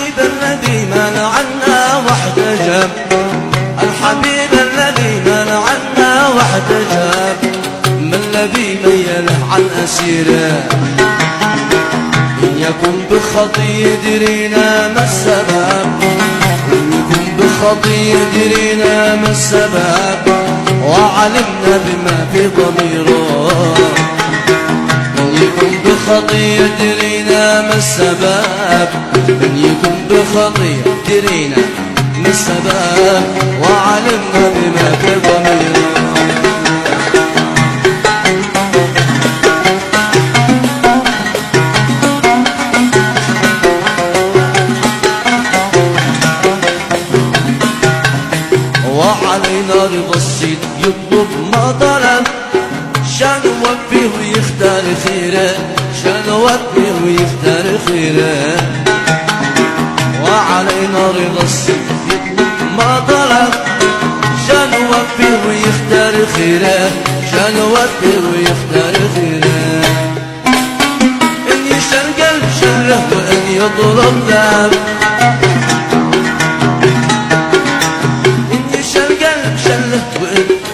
الحبيب الذي منع عنا واحتجب، الحبيب الذي منع عنا واحتجب، ما الذي ميله عن أسيره؟ إن يكن بخطي يدرينا ما السبب، إن يكن بخطي يدرينا ما السبب، وعلمنا بما في ضميره. إن يكن بخطي يدرينا ما السبب، إن يكن بخطي يدرينا ما السبب، وعلمنا بما في ضميره. وعلينا رضا السيد يطلب ما طلب، شان نوفيه ويختار خيره، شان نوفيه ويختار خيره. وعلينا رضا السيد يطلب ما طلب، شان نوفيه ويختار خيره، شان نوفيه ويختار خيره. إن يشر قلب شره وإن يطلب ذنب،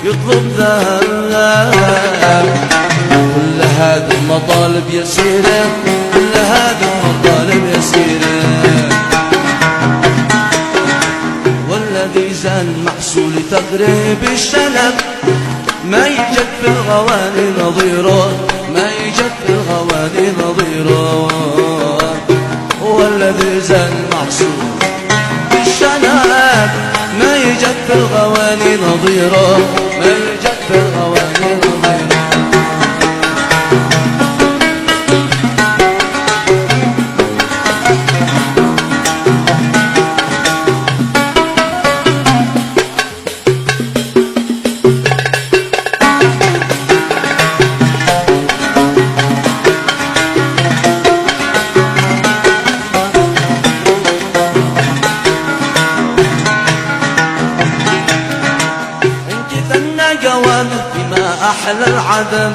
يطلب ذهب. كل هذه المطالب يسيرة، كل هذه المطالب يسيرة. والذي زان محصول تقريب الشنب، ما يجد في الغواني نظيره، ما يجد في الغواني نظيره. والذي زان محصول بالشنب، ما يجد في الغواني نظيره، ما يجد في الغواني نظيره. جوامه بما أحلى العدم،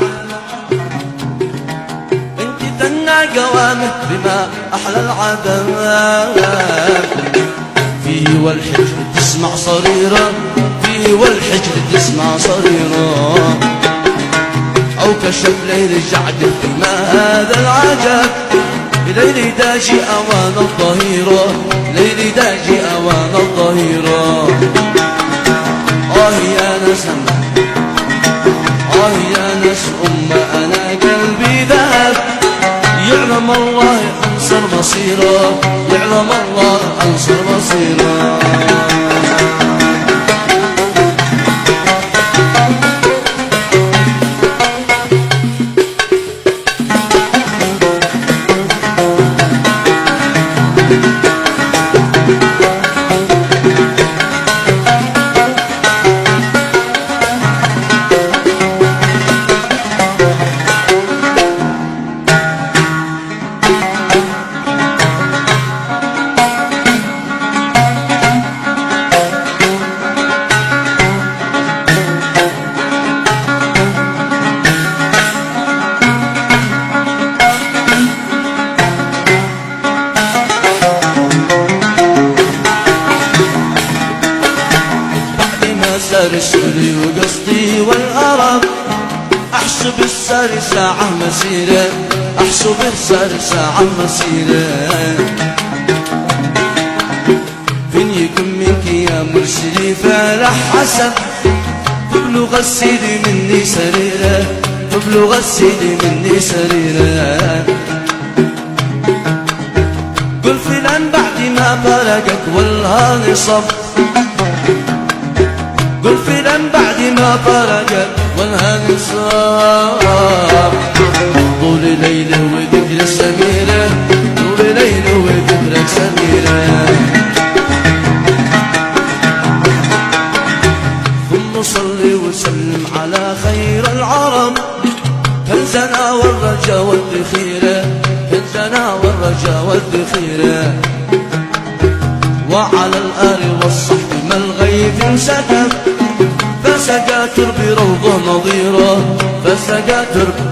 انت ثنى جوامه بما أحلى العدم. فيه والحجر تسمع صريرة، فيه والحجر تسمع صريرة. أو كشف ليل جعده بما هذا العجب، ليلي داجي أوان الظهيرة، ليلي داجي أوان الظهيرة. يا نسم، يا ناس أنا قلبي ذهب، يعلم الله أنصر مصيره، يعلم الله أنصر مصيره. سري وقصدي والأرب، أحسب السر ساعة مسيرة، أحسب السر ساعة مسيرة. فين يكون منك يا مرسلي فالح حسب، تبلغ السيدي مني سريرة، تبلغ السيدي مني سريرة. قل فلان بعد ما فرقك والهاني صب، قل فلان بعد ما فرقت والهاني صاب. طول ليله وذكر سميره، طول ليله وذكر سميره. ثم صلي وسلم على خير العرب، كنزنا والرجا والذخيره، كنزنا والرجا والذخيره. وعلى الآل والصحب ما الغيث سكب، فسقى تربي روضه نظيره، فسقى تربي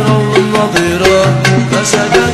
روضه نظيره، فسقى